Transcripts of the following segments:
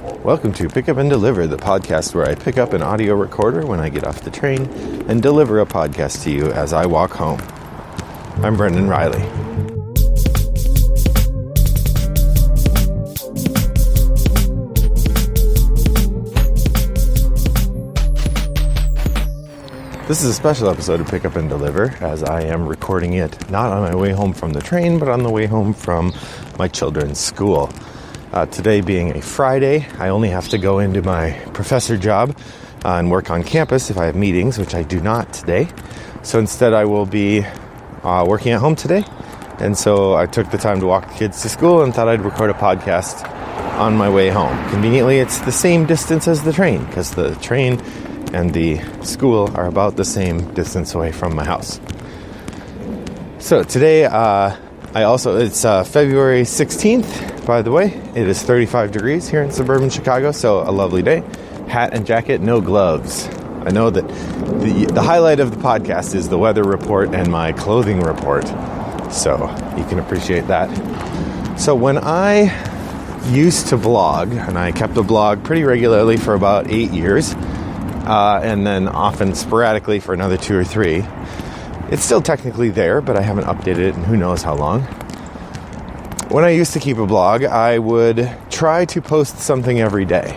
Welcome to Pick Up and Deliver, the podcast where I pick up an audio recorder when I get off the train and deliver a podcast to you as I walk home. I'm Brendan Riley. This is a special episode of Pick Up and Deliver, as I am recording it not on my way home from the train, but on the way home from my children's school. Today being a Friday, I only have to go into my professor job and work on campus if I have meetings, which I do not today. So instead I will be working at home today. And so I took the time to walk the kids to school and thought I'd record a podcast on my way home. Conveniently, it's the same distance as the train, because the train and the school are about the same distance away from my house. So today, it's February 16th, by the way. It is 35 degrees here in suburban Chicago, so a lovely day. Hat and jacket, no gloves. I know that the highlight of the podcast is the weather report and my clothing report, so you can appreciate that. So when I used to blog, and I kept a blog pretty regularly for about 8 years, and then often sporadically for another 2 or 3. It's still technically there, but I haven't updated it in who knows how long. When I used to keep a blog, I would try to post something every day.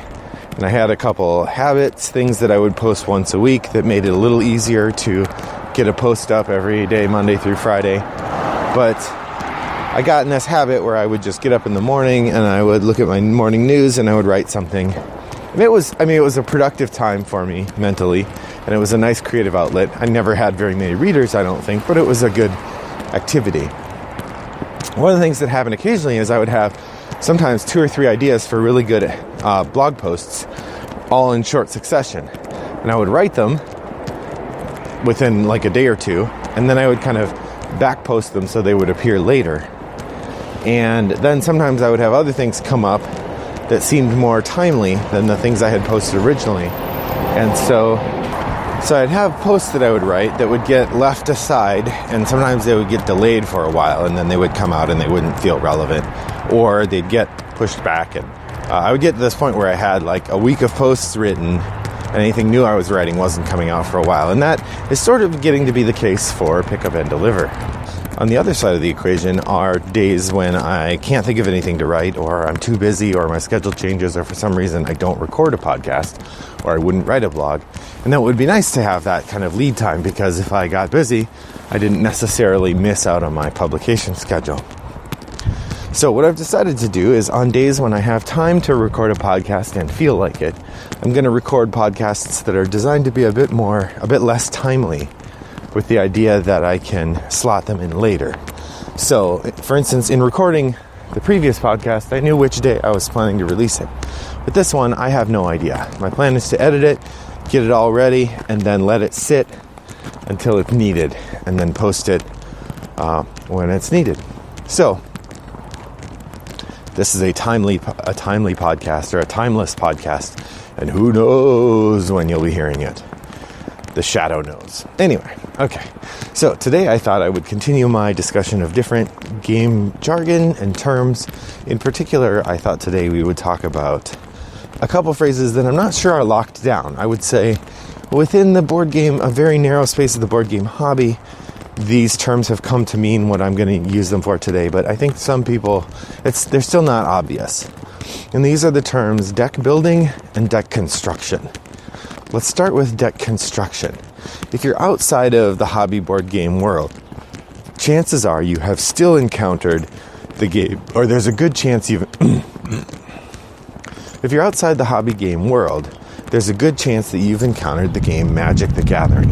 And I had a couple habits, things that I would post once a week that made it a little easier to get a post up every day, Monday through Friday. But I got in this habit where I would just get up in the morning and I would look at my morning news and I would write something. And it was a productive time for me mentally, and it was a nice creative outlet. I never had very many readers, I don't think, but it was a good activity. One of the things that happened occasionally is I would have sometimes 2 or 3 ideas for really good blog posts, all in short succession. And I would write them within like a day or 2, and then I would kind of back post them so they would appear later. And then sometimes I would have other things come up that seemed more timely than the things I had posted originally. And so I'd have posts that I would write that would get left aside, and sometimes they would get delayed for a while, and then they would come out and they wouldn't feel relevant, or they'd get pushed back. And I would get to this point where I had like a week of posts written, and anything new I was writing wasn't coming out for a while. And that is sort of getting to be the case for Pick Up and Deliver. On the other side of the equation are days when I can't think of anything to write, or I'm too busy, or my schedule changes, or for some reason I don't record a podcast, or I wouldn't write a blog. And that would be nice to have that kind of lead time, because if I got busy, I didn't necessarily miss out on my publication schedule. So what I've decided to do is on days when I have time to record a podcast and feel like it, I'm going to record podcasts that are designed to be a bit less timely, with the idea that I can slot them in later. So, for instance, in recording the previous podcast, I knew which day I was planning to release it. But this one, I have no idea. My plan is to edit it, get it all ready, and then let it sit until it's needed, and then post it when it's needed. So, this is a timely podcast, or a timeless podcast, and who knows when you'll be hearing it. The shadow knows. Anyway, okay. So today I thought I would continue my discussion of different game jargon and terms. In particular, I thought today we would talk about a couple phrases that I'm not sure are locked down. I would say within the board game, a very narrow space of the board game hobby, these terms have come to mean what I'm going to use them for today. But I think some people, they're still not obvious. And these are the terms deck building and deck construction. Let's start with deck construction. If you're outside of the hobby board game world, chances are you have still encountered the game, or there's a good chance you've... If you're outside the hobby game world, there's a good chance that you've encountered the game Magic the Gathering,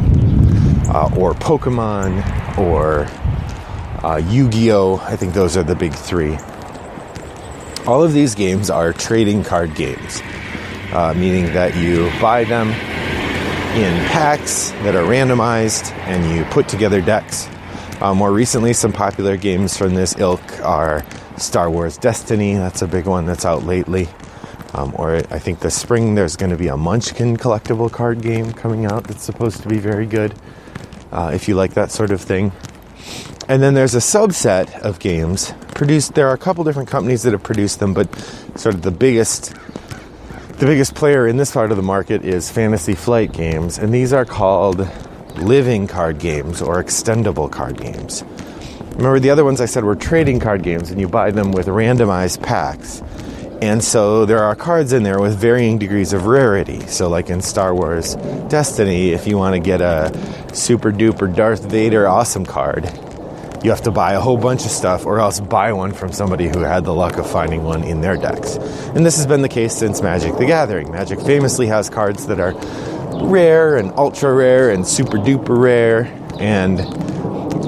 or Pokemon, or Yu-Gi-Oh! I think those are the big 3. All of these games are trading card games. Meaning that you buy them in packs that are randomized and you put together decks. More recently, some popular games from this ilk are Star Wars Destiny. That's a big one that's out lately. Or I think this spring there's going to be a Munchkin collectible card game coming out that's supposed to be very good, if you like that sort of thing. And then there's a subset of games produced. There are a couple different companies that have produced them, but sort of the biggest The biggest player in this part of the market is Fantasy Flight Games, and these are called living card games or extendable card games. Remember, the other ones I said were trading card games, and you buy them with randomized packs. And so there are cards in there with varying degrees of rarity. So like in Star Wars Destiny, if you want to get a super duper Darth Vader awesome card, you have to buy a whole bunch of stuff or else buy one from somebody who had the luck of finding one in their decks. And this has been the case since Magic the Gathering. Magic famously has cards that are rare and ultra rare and super duper rare, and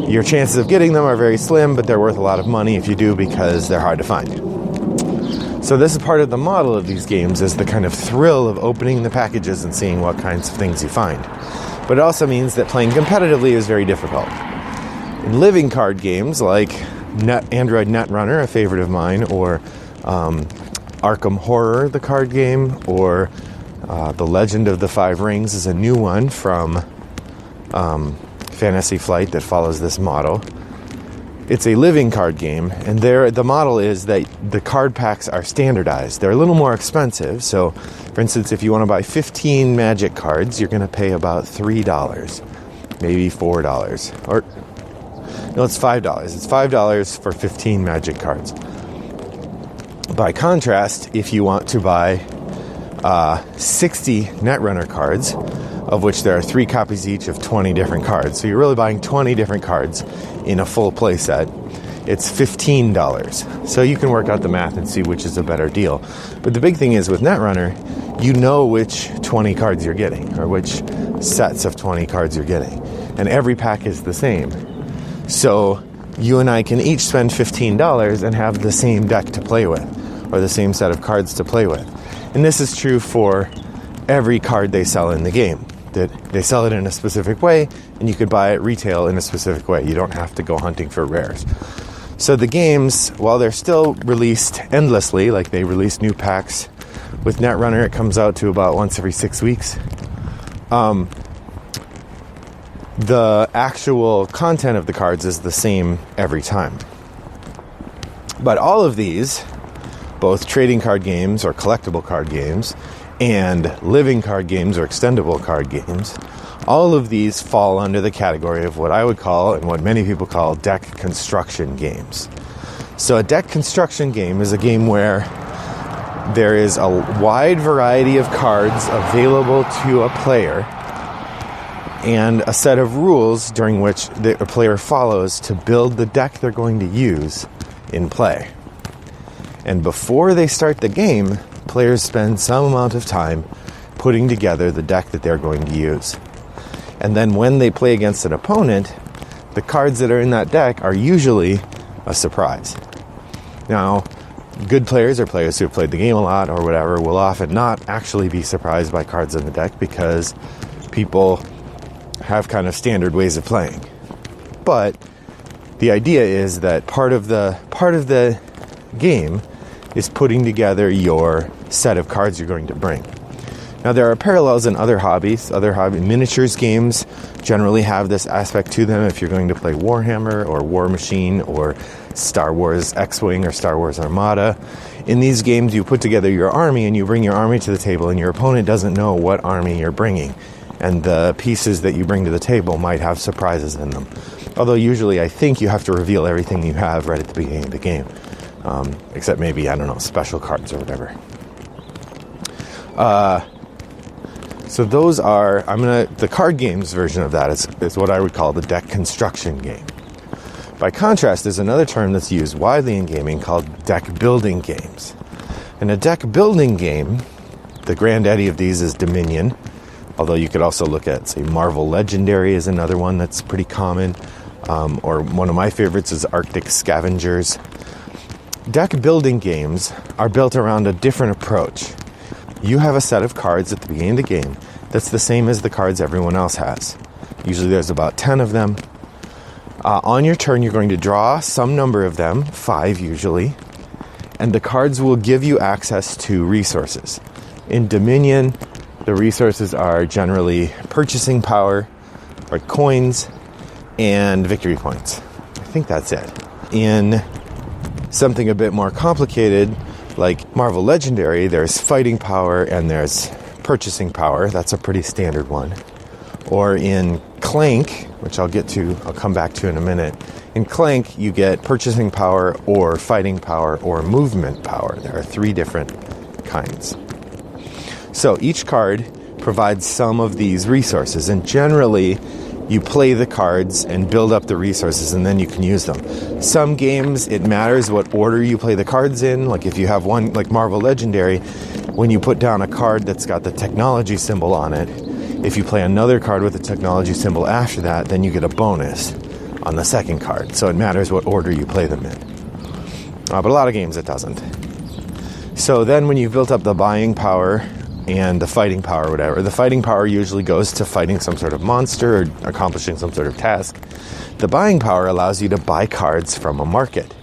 your chances of getting them are very slim, but they're worth a lot of money if you do because they're hard to find. So this is part of the model of these games, is the kind of thrill of opening the packages and seeing what kinds of things you find. But it also means that playing competitively is very difficult. In living card games like Android Netrunner, a favorite of mine, or Arkham Horror, the card game, or The Legend of the Five Rings is a new one from Fantasy Flight that follows this model. It's a living card game, and the model is that the card packs are standardized. They're a little more expensive. So, for instance, if you want to buy 15 Magic cards, you're going to pay about $3, maybe $4, or no, it's $5. It's $5 for 15 Magic cards. By contrast, if you want to buy 60 Netrunner cards, of which there are 3 copies each of 20 different cards. So you're really buying 20 different cards in a full play set. It's $15. So you can work out the math and see which is a better deal. But the big thing is with Netrunner, you know which 20 cards you're getting, or which sets of 20 cards you're getting. And every pack is the same. So you and I can each spend $15 and have the same deck to play with, or the same set of cards to play with. And this is true for every card they sell in the game. That they sell it in a specific way, and you could buy it retail in a specific way. You don't have to go hunting for rares. So the games, while they're still released endlessly, like they release new packs, with Netrunner it comes out to about once every 6 weeks. The actual content of the cards is the same every time. But all of these, both trading card games or collectible card games, and living card games or extendable card games, all of these fall under the category of what I would call, and what many people call, deck construction games. So a deck construction game is a game where there is a wide variety of cards available to a player and a set of rules during which the player follows to build the deck they're going to use in play. And before they start the game, players spend some amount of time putting together the deck that they're going to use. And then when they play against an opponent, the cards that are in that deck are usually a surprise. Now, good players or players who have played the game a lot or whatever will often not actually be surprised by cards in the deck because people have kind of standard ways of playing. But the idea is that part of the game is putting together your set of cards you're going to bring. Now, there are parallels in other hobbies. Miniatures games generally have this aspect to them. If you're going to play Warhammer or War Machine or Star Wars X-Wing or Star Wars Armada, in these games you put together your army and you bring your army to the table, and your opponent doesn't know what army you're bringing. And the pieces that you bring to the table might have surprises in them. Although usually I think you have to reveal everything you have right at the beginning of the game. Except maybe, I don't know, special cards or whatever. So those are, the card games version of that is what I would call the deck construction game. By contrast, there's another term that's used widely in gaming called deck building games. And a deck building game, the granddaddy of these is Dominion, although you could also look at, say, Marvel Legendary is another one that's pretty common, or one of my favorites is Arctic Scavengers. Deck building games are built around a different approach. You have a set of cards at the beginning of the game that's the same as the cards everyone else has. Usually there's about 10 of them. On your turn, you're going to draw some number of them, 5 usually, and the cards will give you access to resources. In Dominion, the resources are generally purchasing power, or coins, and victory points. I think that's it. In something a bit more complicated, Like Marvel Legendary, there's fighting power and there's purchasing power. That's a pretty standard one. Or in Clank, which I'll come back to in a minute. In Clank, you get purchasing power or fighting power or movement power. There are 3 different kinds. So each card provides some of these resources, and generally you play the cards and build up the resources, and then you can use them. Some games, it matters what order you play the cards in. Like if you have one like Marvel Legendary, when you put down a card that's got the technology symbol on it, if you play another card with the technology symbol after that, then you get a bonus on the second card. So it matters what order you play them in. But a lot of games it doesn't. So then when you've built up the buying power and the fighting power or whatever, the fighting power usually goes to fighting some sort of monster or accomplishing some sort of task. The buying power allows you to buy cards from a market.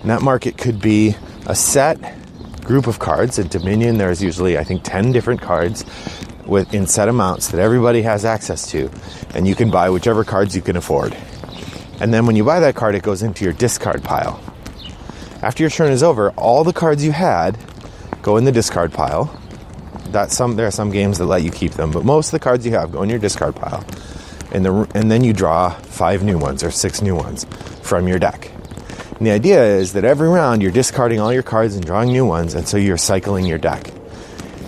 And that market could be a set group of cards. At Dominion, there's usually, I think, 10 different cards in set amounts that everybody has access to. And you can buy whichever cards you can afford. And then when you buy that card, it goes into your discard pile. After your turn is over, all the cards you had go in the discard pile. There are some games that let you keep them, but most of the cards you have go in your discard pile. And then you draw 5 new ones or 6 new ones from your deck. And the idea is that every round you're discarding all your cards and drawing new ones, and so you're cycling your deck.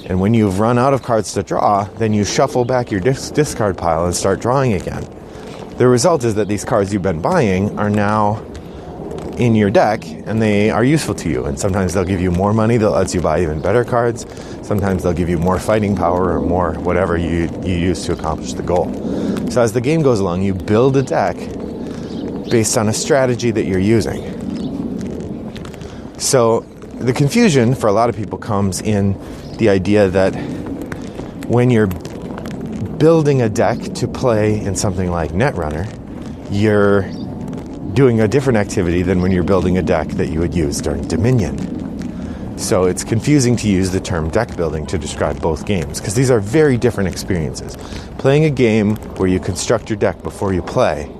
And when you've run out of cards to draw, then you shuffle back your discard pile and start drawing again. The result is that these cards you've been buying are now in your deck, and they are useful to you. And sometimes they'll give you more money that lets you buy even better cards. Sometimes they'll give you more fighting power or more whatever you use to accomplish the goal. So as the game goes along, you build a deck based on a strategy that you're using. So the confusion for a lot of people comes in the idea that when you're building a deck to play in something like Netrunner, you're doing a different activity than when you're building a deck that you would use during Dominion. So it's confusing to use the term deck building to describe both games, because these are very different experiences. Playing a game where you construct your deck before you play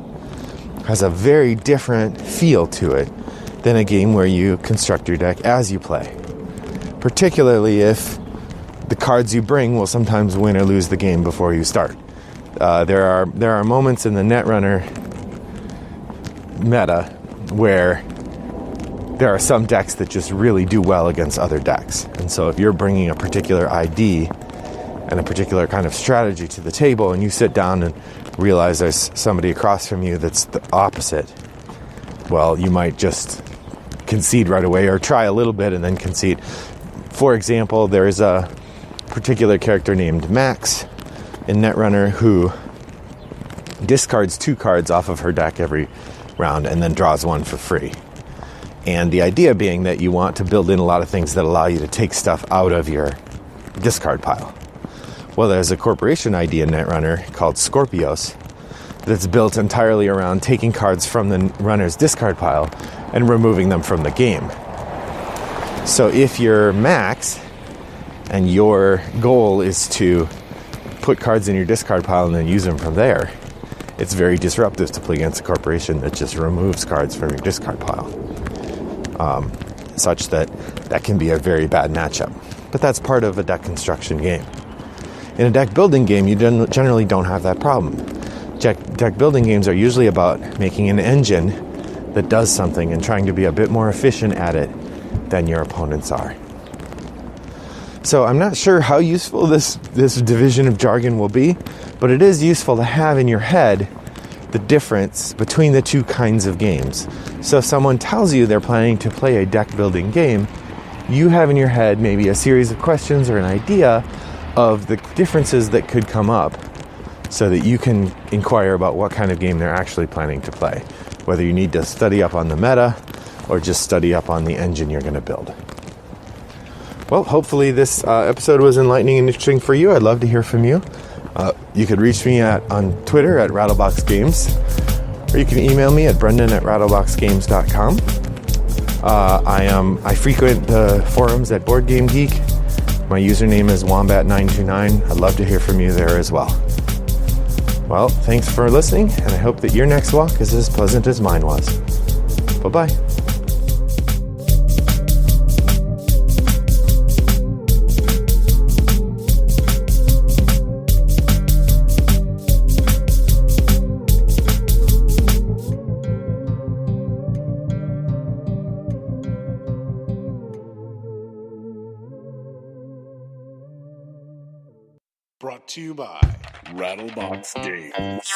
has a very different feel to it than a game where you construct your deck as you play. Particularly if the cards you bring will sometimes win or lose the game before you start. There are moments in the Netrunner meta where there are some decks that just really do well against other decks. And so if you're bringing a particular ID and a particular kind of strategy to the table, and you sit down and realize there's somebody across from you that's the opposite, well, you might just concede right away or try a little bit and then concede. For example, there is a particular character named Max in Netrunner who discards 2 cards off of her deck every round and then draws 1 for free. And the idea being that you want to build in a lot of things that allow you to take stuff out of your discard pile. Well, there's a corporation ID in Netrunner called Scorpios that's built entirely around taking cards from the runner's discard pile and removing them from the game. So if you're Max and your goal is to put cards in your discard pile and then use them from there, it's very disruptive to play against a corporation that just removes cards from your discard pile. Such that can be a very bad matchup. But that's part of a deck construction game. In a deck building game, you generally don't have that problem. Deck building games are usually about making an engine that does something and trying to be a bit more efficient at it than your opponents are. So I'm not sure how useful this division of jargon will be, but it is useful to have in your head the difference between the 2 kinds of games. So if someone tells you they're planning to play a deck building game, you have in your head maybe a series of questions or an idea of the differences that could come up so that you can inquire about what kind of game they're actually planning to play, whether you need to study up on the meta or just study up on the engine you're going to build. Well, hopefully this episode was enlightening and interesting for you. I'd love to hear from you. You could reach me on Twitter at rattleboxgames, or you can email me at brendan@rattleboxgames.com. I frequent the forums at Board Game Geek. My username is wombat929. I'd love to hear from you there as well. Well, thanks for listening, and I hope that your next walk is as pleasant as mine was. Bye-bye. Brought to you by Rattlebox Games.